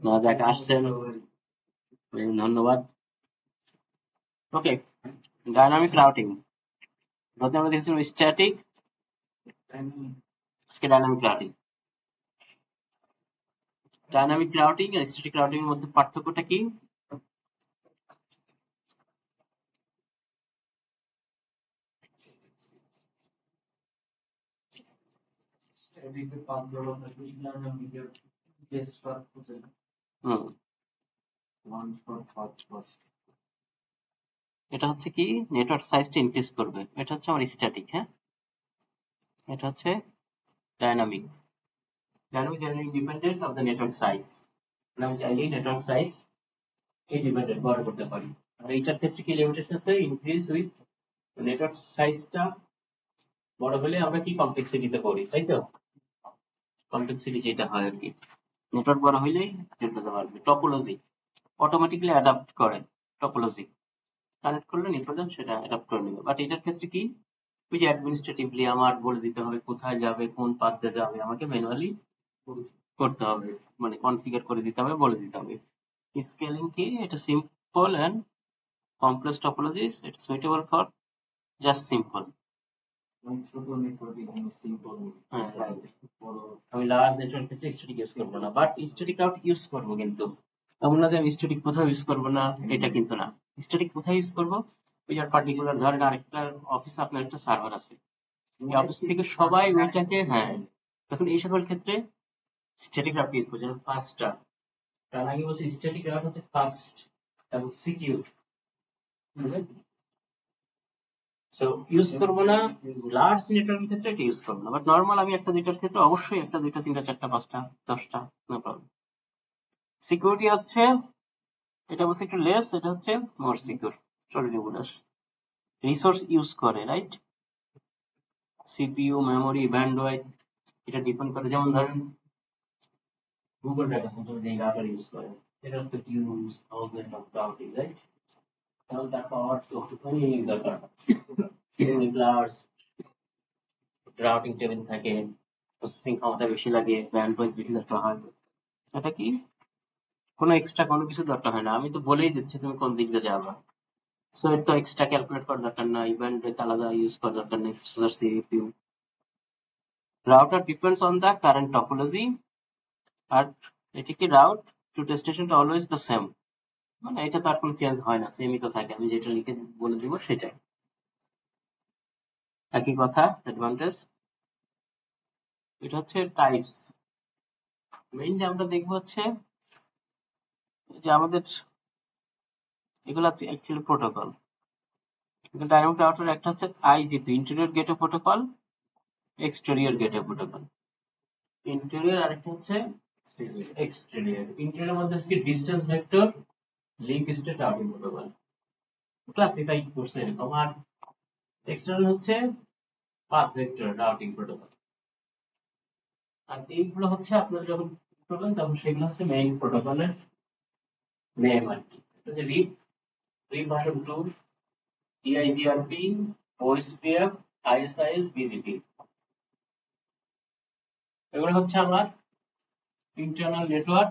না দেখ আসছেন, ধন্যবাদ। ওকে, ডাইনামিক রাউটিং। প্রথমে আমরা দেখেছিলাম স্ট্যাটিক, আজকে ডাইনামিক রাউটিং। ডাইনামিক রাউটিং আর স্ট্যাটিক রাউটিং এর মধ্যে পার্থক্যটা কি? এটা হচ্ছে কি, নেটওয়ার্ক সাইজটা ইনক্রিজ করবে, এটা হচ্ছে আমার স্ট্যাটিক। হ্যাঁ, এটা হচ্ছে dynamic. Dynamic independent of the network size. আমি চাইলেই নেটওয়ার্ক সাইজ ইন্ডিপেন্ডেন্ট বড় করতে পারি। আর এইটার ক্ষেত্রে কি লিমিটেশন আছে? ইনক্রিজ উইথ নেটওয়ার্ক সাইজটা বড় হলে আমরা কি কমপ্লেক্সিটিতে পড়ি, তাই তো? কমপ্লেক্সিটি যেটা হয় আর কি, নেটওয়ার্ক বড় হইলেই যেতে পারবে। টপোলজি অটোমেটিক্যালি অ্যাডাপ্ট করে, টপোলজি কানেক্ট করলে নেটওয়ার্ক সেটা অ্যাডাপ্ট করে নেবে। বাট এটার ক্ষেত্রে কি, ওই যে অ্যাডমিনিস্ট্রেটিভলি আমার বলে দিতে হবে কোথায় যাবে, কোন পাথ দিয়ে যাবে, আমাকে ম্যানুয়ালি করতে হবে, মানে কনফিগার করে দিতে হবে, বলে দিতে হবে। স্কেলিং কি, এটা সিম্পল অ্যান্ড কমপ্লেক্স টপোলজিস, এটা সুইটেবল ফর জাস্ট সিম্পল। হ্যাঁ, আমি লার্জ নেটওয়ার্ক ক্ষেত্রে স্ট্যাটিক ইউজ করবো না, বাট স্ট্যাটিক রাউট ইউজ করবো। কিন্তু এমন না যে আমি স্ট্যাটিক কোথাও ইউজ করবো না, এটা কিন্তু না। স্ট্যাটিক কোথায় ইউজ করবো? ওই যে পার্টিকুলার ধরেন আরেকটা অফিস, আপনার একটা সার্ভার আছে, এই অফিস থেকে সবাই ওইটাকে, হ্যাঁ, তখন এই সকল ক্ষেত্রে স্ট্যাটিক রাউট ইউজ করছে, যেমন ফাস্টার। তার আগে বলছে স্ট্যাটিক রাউট হচ্ছে ফাস্ট এবং সিকিউর, সো ইউজ করবো না। লার্জ নেটওয়ার্কের ক্ষেত্রে এটা ইউজ করবো না, বাট নর্মাল আমি একটা দুইটার ক্ষেত্রে অবশ্যই একটা দুইটা তিনটা চারটা পাঁচটা 10টা, নো প্রবলেম। সিকিউরিটি হচ্ছে, এটা বলছে একটু লেস, এটা হচ্ছে মোর সিকিউর। সরি বুলাস, রিসোর্স ইউজ করে, রাইট? সিপিইউ, মেমোরি, ব্যান্ডউইথ, এটা ডিপেন্ড করে। যেমন ধরেন গুগল ডাটা সেন্টার যে ডাটা ইউজ করে, এটা হচ্ছে use thousand of routing, right? তাহলে তার পাওয়ার তো অনেক দরকার। ক্লাস রাউটিং টেবিল থাকে, প্রসেসিং ক্ষমতা বেশি লাগে, ব্যান্ডউইথ বেশি দরকার হয়। এটা কি কোনো এক্সট্রা কোনো কিছু দরকার হয় না, আমি তো বলেই দিচ্ছি তুমি কোন দিক দিয়ে যাবা। সো এর তো এক্সট্রা ক্যালকুলেট করার দরকার নাই, ব্যান্ডউইথ আলাদা ইউজ করার দরকার নেই, processor, CPU. Router depends on the current topology, আর এটি কি রাউট টু ডেস্টিনেশনটা অলওয়েজ দ্য সেম, মানে এটা তো আর কোনো চেঞ্জ হয় না, সেমই তো থাকে, আমি যেটা লিখে বলে দিব সেটাই, একই কথা। অ্যাডভান্টেজ, এটা হচ্ছে টাইপস। মেইনলি আমরা দেখবো হচ্ছে যে আমাদের এগুলো হচ্ছে অ্যাকচুয়ালি প্রোটোকল। ডাইনামিক রাউটার একটা হচ্ছে IGP, interior gateway protocol, exterior gateway protocol. Interior, আরেকটা হচ্ছে এক্সটেরিয়র। ইন্টেরিয়র মধ্যে হচ্ছে distance vector link state routing protocol, classify করছে এরকম। আর এক্সটার্নাল হচ্ছে পাথ ভেক্টর রাউটিং প্রোটোকল। আর এইগুলো হচ্ছে আপনার যখন করবেন তখন সেগুলো হচ্ছে মেইন প্রোটোকলের নেম আর কি। RIP, RIP version 2, EIGRP, OSPF, ISIS, BGP, এগুলো হচ্ছে আমার internal network.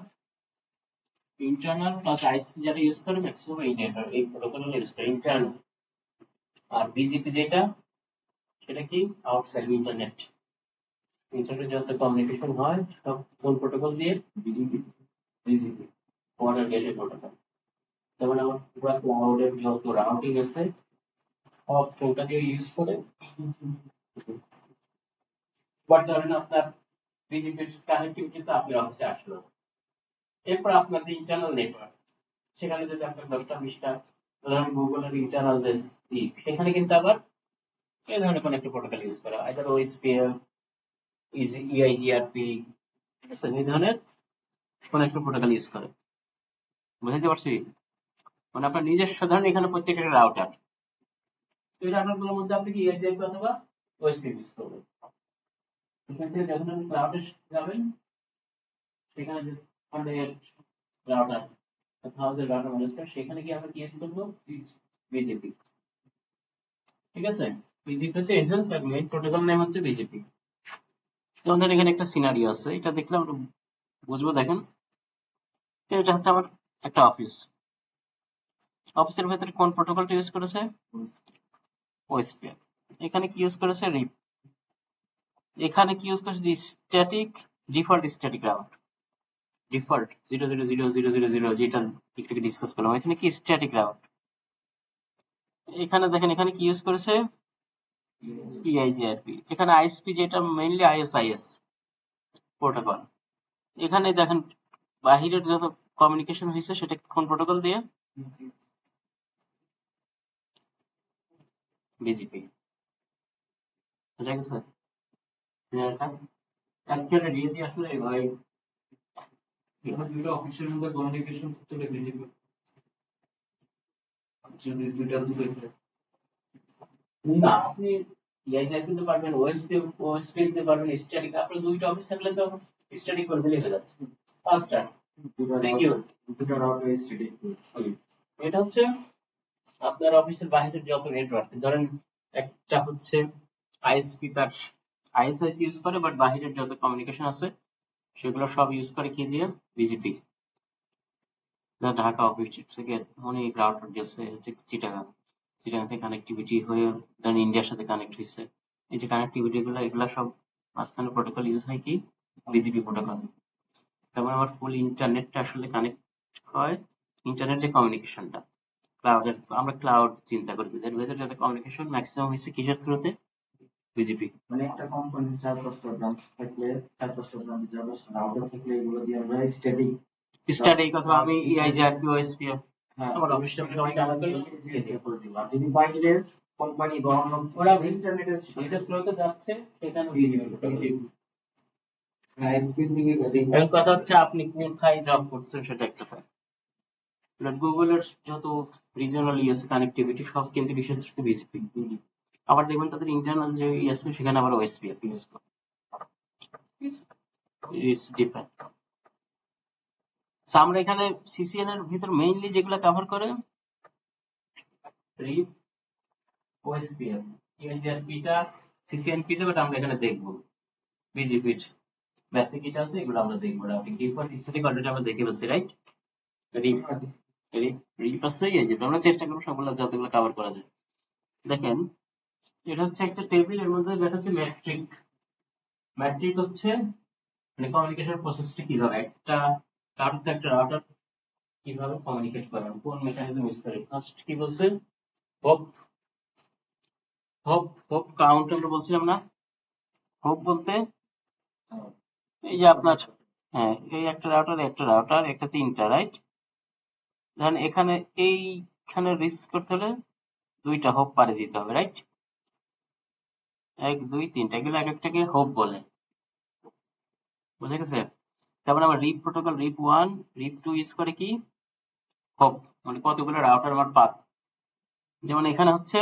Internal plus ISP যারা ইউজ করে ম্যাক্সিমাম এই নেটওয়ার্ক, এই প্রোটোকল ইউজ করে ইন্টারনাল। আর বিজিপি যেটা, সেটা কি আউটসাইড ইন্টারনেট। ইন্টারনেট যত কমিউনিকেশন হয় সব কোন প্রোটোকল দিয়ে? BGP. BGP, border gateway protocol. যেমন আমার পুরো ক্লাউডের যত রাউটিং আছে সব কোনটা দিয়ে ইউজ করে? বাট ধরেন আপনার বিজিপির কানেক্টিভিটি তো আপনার অফিসে আসলো, এরপর আপনার যে ইন্টারনাল নেটওয়ার্ক, সেখানে যদি আপনার 10টা 20টা ধরেন গুগলের ইন্টারনাল যে সেখানে কিন্তু আবার এই ধরনের কোনো একটা প্রোটোকল ইউজ করা, আইদার ওএসপিএফ, EIGRP, ঠিক আছে, এই ধরনের কোনো একটা প্রোটোকল ইউজ করে। বুঝতে পারছি? মানে আপনার নিজস্ব ধরেন এখানে প্রত্যেকটা রাউটার, এই রাউটারগুলোর মধ্যে আপনি কি EIGRP অথবা ওএসপিএফ ইউজ করবেন। সেখান থেকে যখন আপনি ক্লাউডে যাবেন, সেখানে যে আমাদের রাউটার, হাউসের রাউটার ম্যানেজ করে, সেখানে গিয়ে আমরা কি ইউজ করবো? বিজেপি, ঠিক আছে। বিজিপি হচ্ছে এনহ্যান্স আর মেইন প্রোটোকল নেম হচ্ছে বিজিপি। তোমাদের এখানে একটা সিনারিও আছে, এটা দেখলে আমরা বুঝবো। দেখেন, এটা হচ্ছে আমার একটা অফিস। অফিসের ভেতরে কোন প্রোটোকলটা ইউজ করেছে? ওএসপিএফ। এখানে কি ইউজ করেছে? রিপ। এখানে কি ইউজ করেছে? Static, default static route, default 0000000, যেটা একটু ডিসকাস করলাম। এখানে কি স্ট্যাটিক রাউট। এখানে দেখেন, এখানে কি ইউজ করেছে? EIGRP। এখানে আইএসপি, যেটা মেইনলি ISIS প্রোটোকল। এখানে দেখেন বাহিরের যত কমিউনিকেশন হয়েছে সেটা কোন প্রোটোকল দিয়ে? বিজিপি। বুঝা গেছে? অ্যাকচুয়ালি রিয়েলি আসলে ভাই এখানে দুইটা অফিসের মধ্যে কমিউনিকেশন করতে হলে বিজেপি যদি দুইটা দুটো না, আপনি EIGRP দিতে পারবেন, ওএসপি দিতে পারবেন, স্ট্যাটিক। আপনার দুইটা অফিস থাকলে তো স্ট্যাটিক করে দিলে হয়ে যাচ্ছে। ফাস্টার, সিকিউর। দুটো রাউটার স্টেডিক। এটা হচ্ছে আপনার অফিসের বাইরের যত নেটওয়ার্ক, ধরেন একটা হচ্ছে আইএসপি, তার আইএসআইস ইউজ করে, বাট বাইরের যত কমিউনিকেশন আছে সেগুলো সব ইউজ করে কি দিয়ে? বিজিপি। ঢাকা অফিস থেকে অনেক রাউটার গেছে চিটাগাং, চিটাগাং থেকে কানেক্টিভিটি হয়ে ধরেন ইন্ডিয়ার সাথে কানেক্ট হয়েছে। এই যে কানেক্টিভিটি গুলো, এগুলা সব মাঝখানে প্রোটোকল ইউজ হয় কি? BGP protocol. তারপর আমার ফুল ইন্টারনেটটা আসলে কানেক্ট হয়, ইন্টারনেট যে কমিউনিকেশনটা ক্লাউডের, আমরা ক্লাউড চিন্তা করি, এর ভেতরে যাতে কমিউনিকেশন ম্যাক্সিমাম হয়েছে কিসের থ্রুতে? বিজিপি। মানে একটা কোম্পানির 4-5টা ব্রাঞ্চ থাকলে 4-5টা ব্রাঞ্চ যাবে রাউটার থাকলে এগুলো দিয়ে আমরা স্টেডিক স্ট্যাটিক অথবা আমি EIGRP, OSPF হ্যাঁ আমার অফিসে সব ডাউন করে দিব। আর যদি বাইরের কোম্পানি বা অন্য ওরা ইন্টারনেটের যেটা থ্রুতে যাচ্ছে সেখানে বিজেপি স্পিড দিকে এখন কথা হচ্ছে আপনি কোথায় জব করছেন সেটা একটা ফ্যাক্ট। গুগলের যত রিজিওনাল ইএস কানেক্টিভিটি সব কিন্তু বিশেষ করে বিজিপি। আবার দেখবেন তাদের ইন্টারনাল যে ইএস সেখানে আবার ওএসপিএফ ইউজ করে। It's different. আমরা এখানে সিসিএন এর ভিতর মেইনলি যেগুলো কভার করে রিপ, ওএসপিএফ, ইএসডিআরপিটা সিসিএনপি তে, বাট আমরা এখানে দেখবো বিজিপির বেসিক এটা আছে, এগুলো আমরা দেখবো। রাউটিং ডিফল্ট স্ট্যাটিক অলরেডি আমরা দেখে ফেলছি, রাইট? রিপ, রিপ আছে, এই যে আমরা চেষ্টা করবো সবগুলো যতগুলো কভার করা যায়। দেখেন, এটা হচ্ছে একটা টেবিল, এর মধ্যে যেটা হচ্ছে ম্যাট্রিক। ম্যাট্রিক হচ্ছে মানে কমিউনিকেশন প্রসেসটা কিভাবে একটা রাউটার থেকে একটা রাউটার কিভাবে কমিউনিকেট করেন, কোন মেকানিজম ইউজ করে। ফার্স্ট কি বলছে? হোপ। হোপ, হোপ কাউন্ট আমরা বলছিলাম না? হোপ বলতে এই যে আপনার, হ্যাঁ, এই একটা রাউটার একটা তিনটা, রাইট? ধরেন এখানে এইখানে রিস্ক করতে হলে দুইটা হোপ পারে দিতে হবে, রাইট? 1 2 3, এগুলো এক একটাকে হোপ বলে। বুঝে গেছে? তারপরে আমার রিপ প্রোটোকল, রিপ 1, রিপ 2 ইউজ করে কি? হোপ, মানে কতগুলো রাউটার আমার পাথ। যেমন এখানে হচ্ছে,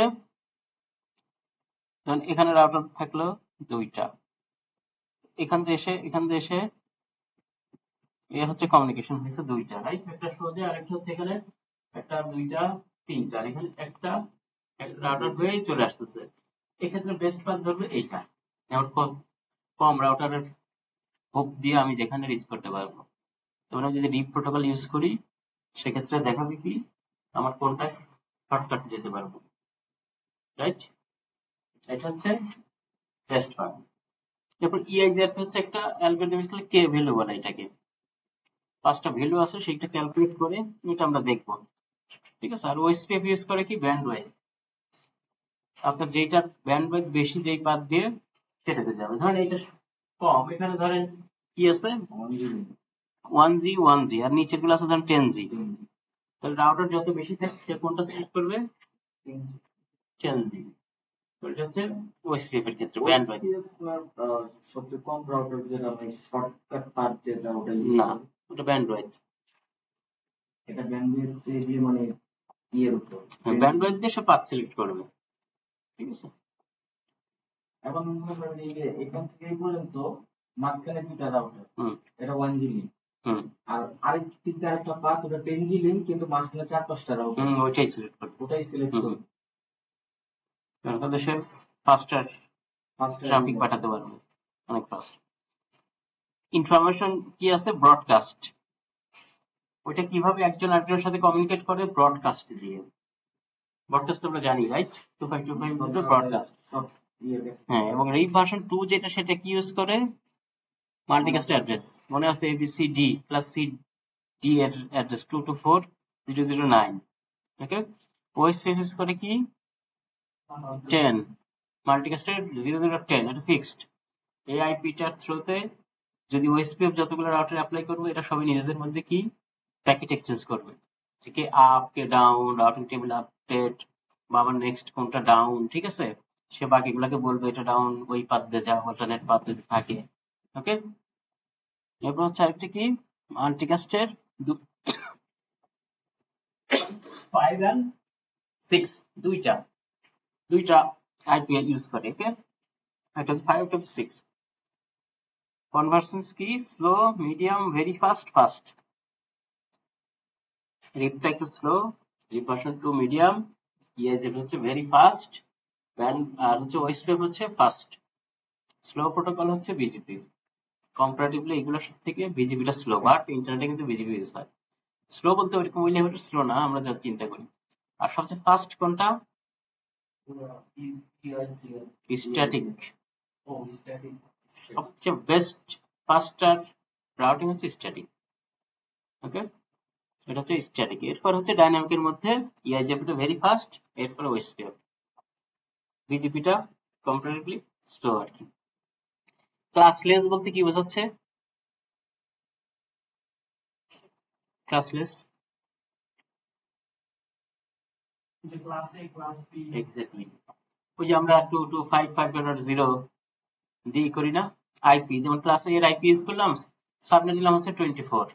ধরেন এখানে রাউটার থাকলো দুইটা, এখান দিয়ে এসে এ হচ্ছে কমিউনিকেশন হয়েছে দুইটা, রাইট? একটা সোজা, আরেকটা হচ্ছে এখানে একটা, দুইটা, তিনটা, আর এখানে একটা রাউটার হয়েই চলে আসতেছে। এক্ষেত্রে বেস্ট পাথ ধরবে এইটা। যেমন কম রাউটারের হোপ দিয়ে আমি যেখানে রিচ করতে পারবো। তখন আমি যদি ডিপ প্রোটোকল ইউজ করি সেক্ষেত্রে দেখাবে কি আমার কোনটা শর্টকাট যেতে পারবো, রাইট? এটা হচ্ছে বেস্ট পাথ। এরপর EIGRP হচ্ছে একটা অ্যালগরিদম, কে ভ্যালু বলে এটাকে। পাঁচটা ভ্যালু আছে, সেইটা ক্যালকুলেট করে এটা আমরা দেখবো, ঠিক আছে? আর ওএসপিএফ ইউজ করে কি? ব্যান্ডওয়িথ। আপনার যেটা ব্যান্ডউইথ বেশি, যেই পাথ দিয়ে সেটাতে যাবে। ধরেন এটা কম, এখানে ধরেন কি আছে? 1G 1G, আর নিচের গুলো আছে ধরেন 10G। তাহলে রাউটার যত বেশি থাকে সে কোনটা সিলেক্ট করবে? 10G। এটা হচ্ছে ওএসপিএফ এর ক্ষেত্রে ব্যান্ডউইথ। সবচেয়ে কম রাউটার যেটা মানে শর্টকাট পাথ যেটা ওটা না, ওটা ব্যান্ডউইথ। এটা ব্যান্ডউইথ দিয়ে মানে ইয়ের উপর ব্যান্ডউইথ দিয়ে সে পাথ সিলেক্ট করবে, ঠিক আছে? এখন মনে করেন এই যে এখান থেকে এই পর্যন্ত মাঝখানে দুইটা রাউটার, এটা 1G লিংক, আর আরেক তিনটা একটা পাথ, ওটা 10G লিংক, কিন্তু মাঝখানে 4-5টা রাউটার, ওইটাই সিলেক্ট করবে, ওটাই সিলেক্ট করবে। কারণ তাদের সে ফাস্টার ট্রাফিক পাঠাতে পারবে, অনেক ফাস্ট। ইনফরমেশন কি আছে? ব্রডকাস্ট। ওইটা কিভাবে একজন আরেকজনের সাথে কমিউনিকেট করে? ব্রডকাস্ট দিয়ে। ব্রডকাস্ট আমরা জানি, রাইট? 2525 মধ্যে ব্রডকাস্ট। হ্যাঁ, এবং রিপ ভার্সন 2 যেটা, সেটা কি ইউজ করে? Multicast address. মনে আছে ABCD প্লাস CD এর অ্যাড্রেস 224.0.0.9। ওকে, ওএসপি ইউজ করে কি? 10 মাল্টিকাস্টের 0.0.10, এটা ফিক্সড। এই আইপিটার থ্রুতে যদি ওএসপিএফ যতগুলো রাউটার অ্যাপ্লাই করবে, এটা সবই নিজেদের মধ্যে কি প্যাকেট এক্সচেঞ্জ করবে, কে আপ কে ডাউন, রাউটিং টেবিল আপডেট, বা আবার নেক্সট কোনটা ডাউন, ঠিক আছে, সে বাকিগুলোকে বলবে এটা ডাউন, ওই পাত দিয়ে যা, অল্টারনেট পাত যদি থাকে। ওকে, এরপর হচ্ছে আরেকটা কি, মাল্টিকাস্টের 5 and 6 দুইটা আইপি ইউজ করে। ওকে, এটা হচ্ছে 5, এটা হচ্ছে 6। কনভার্সেন্স কি? Slow, medium, very fast, fast. রিপটা একটু slow, RIP version 2 medium, ESF হচ্ছে ভেরি ফাস্ট, আর হচ্ছে ওএসপিএফ হচ্ছে ফাস্ট। স্লো প্রোটোকল হচ্ছে বিজিপি। কম্পারেটিভলি এগুলোর থেকে বিজিপিটা স্লো, বাট ইন্টারনেটে কিন্তু বিজিপি ইউজ হয়। স্লো বলতে ওইরকম ওই লেভেলের স্লো না, আমরা যা চিন্তা করি। আর সবচেয়ে ফাস্ট কোনটা? স্ট্যাটিক। সবচেয়ে বেস্ট ফাস্টার রাউটিং হচ্ছে স্ট্যাটিক। ওকে, এটা হচ্ছে স্ট্যাটিক। এরপর হচ্ছে ডাইনামিকের মধ্যে ইআইজিপিটা ভেরি ফাস্ট, এরপর ওএসপিএফ। বিজিপিটা কম্পারেটিভলি স্লো আর কি। ক্লাসলেস বলতে কি বোঝাচ্ছে? ক্লাসলেস এক্স্যাক্টলি ওই যে আমরা 225.5.0 দিয়ে করি না আইপি, যেমন ক্লাস এর আইপি ইউজ করলাম, সাবনেট দিলাম হচ্ছে 24,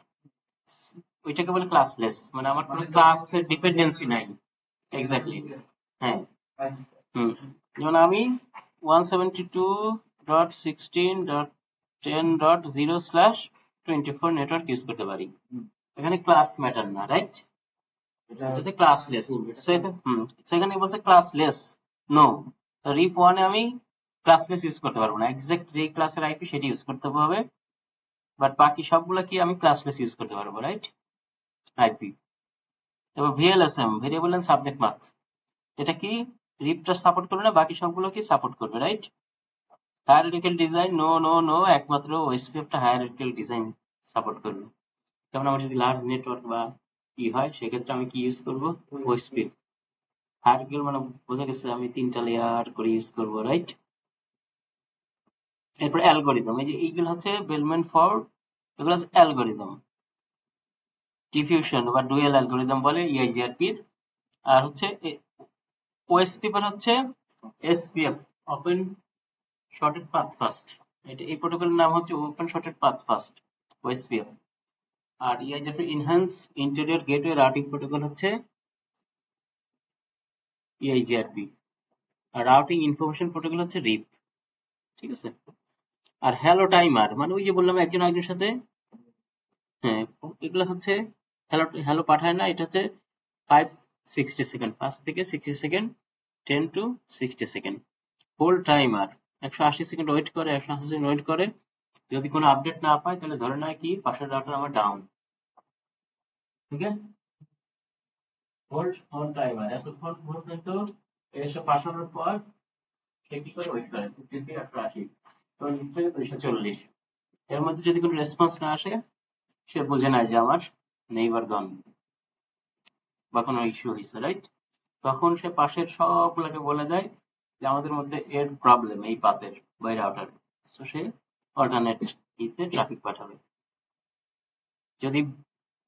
ওইটাকে বলে ক্লাসলেস, মানে আমার কোনো ক্লাসের ডিপেন্ডেন্সি নাই। এক্স্যাক্টলি, হ্যাঁ। যেমন আমি 172.16.10.0/24 নেটওয়ার্ক ইউজ করতে পারি, এখানে ক্লাস ম্যাটার না, রাইট? এটা হচ্ছে ক্লাসলেস। সেখানে বলছে ক্লাসলেস নো, রিপ 1 এ আমি ক্লাসলেস ইউজ করতে পারবো না, এক্সাক্ট যে ক্লাসের আইপি সেটি ইউজ করতে হবে, বাট বাকি সবগুলো কি আমি ক্লাসলেস ইউজ করতে পারবো, রাইট? আইপি। তারপর VLSM, variable and subnet mask, এটা কি রিপটা সাপোর্ট করবে না, বাকি সবগুলো কি সাপোর্ট করবে, right? Hierarchical design no no no, একমাত্র ওএসপিএফটা হায়ারার্কিক্যাল ডিজাইন সাপোর্ট করবে। যেমন আমার যদি লার্জ নেটওয়ার্ক বা কি হয়, সেক্ষেত্রে আমি কি ইউজ করবো? ওএসপিএফ। হায়ারার্কিক্যাল মানে বোঝা গেছে আমি 3টা লেয়ার করে ইউজ করবো, রাইট? এরপর অ্যালগরিদম, এই যে এইগুলো হচ্ছে বেলম্যান ফর্ড, এগুলো হচ্ছে অ্যালগরিদম। ডিফিউশন বা ডুয়েল অ্যালগরিদম বলে ইআইজিআরপির। আর হচ্ছে ওএসপি এর হচ্ছে SPF, open shortest path first, এটা এই প্রোটোকলের নাম হচ্ছে open shortest path first, OSPF. আর EIGRP enhanced interior gateway routing protocol হচ্ছে ইআইজিআরপি, আর রাউটিং ইনফরমেশন প্রোটোকল হচ্ছে রিপ, ঠিক আছে? আর হ্যালো টাইমার, মানে ওই যে বললাম একজন আরেকজনের সাথে, হ্যাঁ, এগুলো হচ্ছে হ্যালো হ্যালো পাঠায় না, এটা হচ্ছে 5-60 সেকেন্ড, 5 থেকে 60 second, 10 to 60 second. Hold timer 180 second wait করে, 180 সেকেন্ড ওয়েট করে, যদি কোনো আপডেট না পায় তাহলে ধরে নেয় কি পাশের রাউটার আমার ডাউন। ঠিক আছে, হোল্ড টাইমার এতক্ষণ পর্যন্ত এসে পাঠানোর পর সে কি করে ওয়েট করে 50 থেকে 180, তো নিশ্চয়ই 240। এর মধ্যে যদি কোনো রেসপন্স না আসে, সে বুঝে নেয় যে আমার নেইবার গন বা কোনো ইস্যু হয়েছে, রাইট? তখন সে পাশের সবগুলোকে বলে দেয় যে আমাদের মধ্যে এর প্রবলেম এই পাতের বা এই রাউটার, সো সে অল্টারনেট ইতে ট্রাফিক পাঠাবে, যদি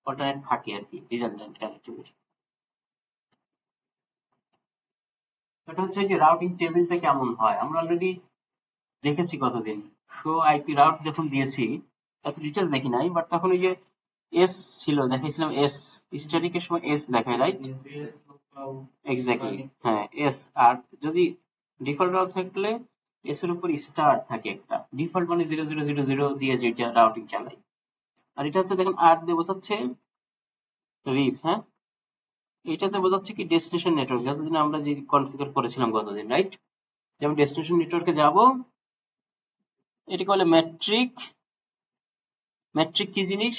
অল্টারনেট থাকে আর কি, রিডান্ডেন্ট কানেক্টিভিটি। এটা হচ্ছে যে রাউটিং টেবিলটা কেমন হয় আমরা অলরেডি দেখেছি কতদিন, শো আইপি রাউট যখন দিয়েছি এত ডিটেলস দেখি নাই, বাট তখন ওই যে এস ছিল দেখাইছিলাম, এস স্ট্যাটিকের সময় এস দেখায়, রাইট? এক্স্যাক্টলি, হ্যাঁ এস। আর যদি ডিফল্ট রাউট থাকলে এস এর উপর স্টার থাকে একটা, ডিফল্ট মানে 0000 দিয়ে যেটা রাউটিং চালাই। আর এটা হচ্ছে দেখেন আর দিয়ে বোঝাচ্ছে রিপ, হ্যাঁ, এটাতে বোঝাচ্ছে কি ডেস্টিনেশন নেটওয়ার্ক, যতদিন আমরা যে কনফিগার করেছিলাম গতদিন, রাইট? যেমন ডেস্টিনেশন নেটওয়ার্কে যাব, এটাকে বলে ম্যাট্রিক। ম্যাট্রিক কি জিনিস?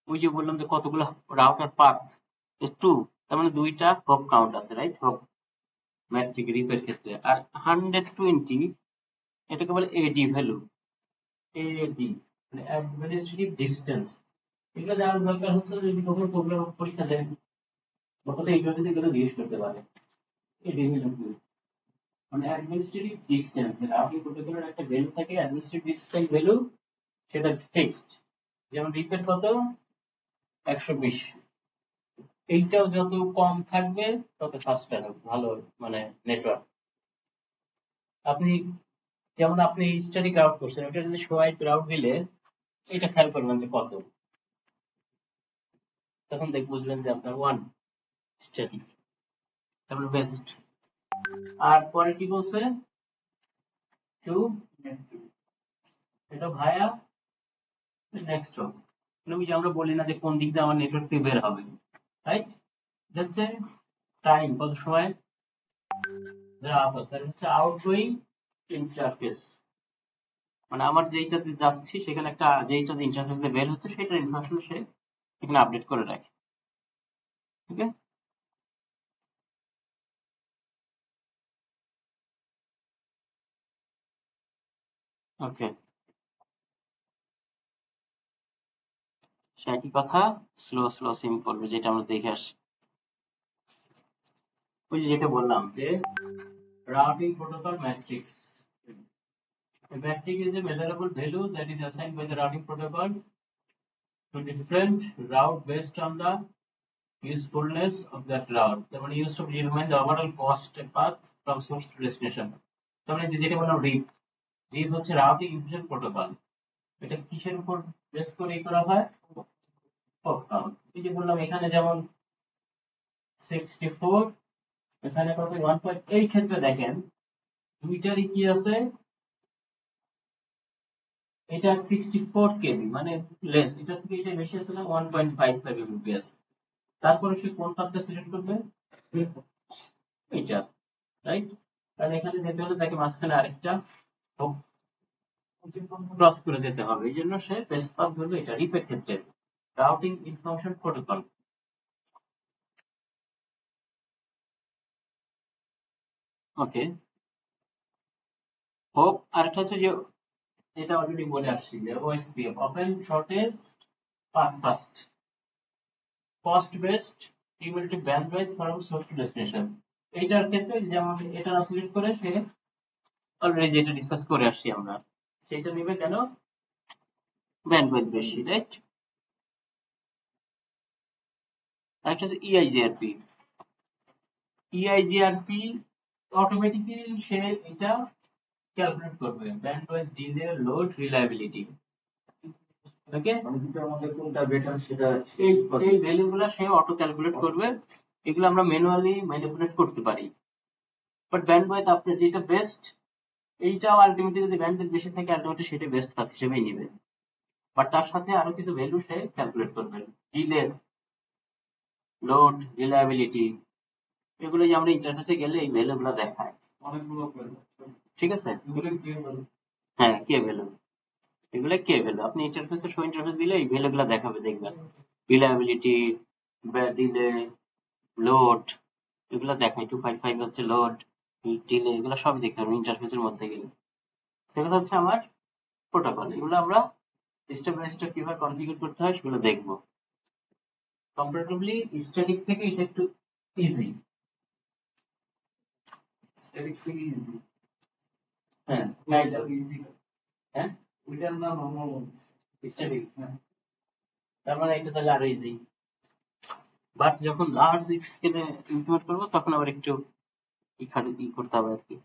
ওই যে বললাম যে কতগুলো রাউটার পাথ, 2, তার মানে 2টা হপ কাউন্ট আছে, রাইট? হপ ম্যাট্রিক রিপের ক্ষেত্রে। আর 120 এটাকে বলে এডি ভ্যালু। এডি মানে অ্যাডমিনিস্ট্রেটিভ ডিসটেন্স। এগুলো জানার দরকার হচ্ছে যদি কখনো প্রোগ্রাম পরীক্ষা দেন বা কোথাও ইন্টারভিউতে গেলে জিজ্ঞেস করতে পারে এডি ভ্যালু কি, মানে অ্যাডমিনিস্ট্রেটিভ ডিসটেন্স। আপনি প্রোটোকলের একটা ভ্যালু থাকে অ্যাডমিনিস্ট্রেটিভ ডিসটেন্স ভ্যালু, সেটা ফিক্সড। যেমন রিপের কত, 120। এইটাও যত কম থাকবে তত ফাস্টার হবে, ভালো মানে নেটওয়ার্ক। আপনি যেমন আপনি স্ট্যাটিক রাউট করছেন, ওটা যদি সোয়াইপ রাউট দিলে এটা খেয়াল করবেন যে কত, তখন বুঝবেন যে আপনার 1 স্ট্যাটিক, তারপরে বেস্ট। আর পরে কি বলছে, 2 এটা ভায়া নেক্সট হোক। ওই যে আমরা বলি না যে কোন দিক দিয়ে আমার নেটওয়ার্ক থেকে বের হবে, রাইট? হচ্ছে টাইম, কত সময় গ্রাফ আছে, হচ্ছে আউটগোয়িং ইন্টারফেস, মানে আমার যেইটাতে যাচ্ছি সেখানে একটা যেইটাতে ইন্টারফেস দিয়ে বের হচ্ছে সেটার ইনফরমেশন সে এখানে আপডেট করে রাখে। ওকে, ওকে, একই কথা, স্লো স্লো সিম্পল, যেটা আমরা দেখে আসি। ওই যে যেটা বললাম যে routing protocol matrix. A matrix is a measurable value that is assigned by the routing protocol to different route based on the usefulness of that route. তার মানে used to determine the overall cost path from source to destination. তার মানে যেটা বললাম রিপ, রিপ হচ্ছে routing information protocol. এটা কিসের উপর বেস করে করা হয়? Hop count. এই যে বললাম এখানে যেমন 64, এখানে কত 1. এই ক্ষেত্রে দেখেন দুইটারই কি আছে, এটা 64 কেবি মানে লেস, এটা থেকে এটা বেশি আছে না, 1.55 এমবিপিএস। তারপরে সে কোন পাথটা সিলেক্ট করবে, এইটা, রাইট? কারণ এখানে যেতে হলে তাকে মাঝখানে আরেকটা ক্রস করে যেতে হবে, এই জন্য সে বেস্ট পাথ ধরবে এটা রিপের ক্ষেত্রে, routing information protocol. Okay, hope আরেকটা হচ্ছে যে যেটা অলরেডি বলে আসছি যে OSPF, open shortest path first, cost based cumulative bandwidth from source to destination. এইটার ক্ষেত্রে যেমন এটা না সিলেক্ট করে সে অলরেডি যেটা ডিসকাস করে আসছি আমরা, সেটা নিবে কেন, ব্যান্ডউইথ বেশি, রাইট? আরেকটা হচ্ছে ইআইজিআরপি। ইআইজিআরপি অটোমেটিক্যালি সে এটা ক্যালকুলেট করবে, ব্যান্ডউইথ, ডিলে, লোড, রিলায়েবিলিটি। ওকে, মানে দুটোর মধ্যে কোনটা বেটার সেটা এই ভ্যালুগুলো সে অটো ক্যালকুলেট করবে। এগুলো আমরা ম্যানুয়ালি ম্যানিপুলেট করতে পারি, বাট ব্যান্ডউইথ আপনার যেটা বেস্ট, এইটাও আলটিমেটলি যদি ব্যান্ডউইথ বেশি থাকে আলটিমেটলি সেটা বেস্ট পাথ হিসেবেই নেবে, বাট তার সাথে আরো কিছু ভ্যালু সে ক্যালকুলেট করবে, ডিলে, লোড, রিলায়েবিলিটি। এগুলো যে আমরা ইন্টারফেসে গেলে এই ভ্যালুগুলো দেখায় অনেকগুলো, ঠিক আছে? হ্যাঁ, কে ভ্যালু, এগুলো কে ভ্যালু। আপনি ইন্টারফেসে শো ইন্টারফেস দিলে এই ভ্যালুগুলো দেখাবে, দেখবেন রিলায়েবিলিটি, ডিলে, লোড, এগুলো দেখায়। 255 হচ্ছে লোড, ডিলে, এগুলো সবই দেখতে পাবেন ইন্টারফেসের মধ্যে গেলে। সেগুলো হচ্ছে আমার প্রোটোকল, এগুলো আমরা স্টেপ বাই স্টেপ কিভাবে কনফিগার করতে হয় সেগুলো দেখবো। কম্পারেটিভলি স্ট্যাটিক থেকে এটা একটু ইজি। স্ট্যাটিক থেকে ইজি, হ্যাঁ, কাইন্ড অফ ইজি। হ্যাঁ, ওইটার নাম নরমাল স্ট্যাটিক। হ্যাঁ, তার মানে এটা তাহলে আরো ইজি, বাট যখন লার্জ স্কেলে ইমপ্লিমেন্ট করবো তখন আবার একটু ই করতে হবে আর কি।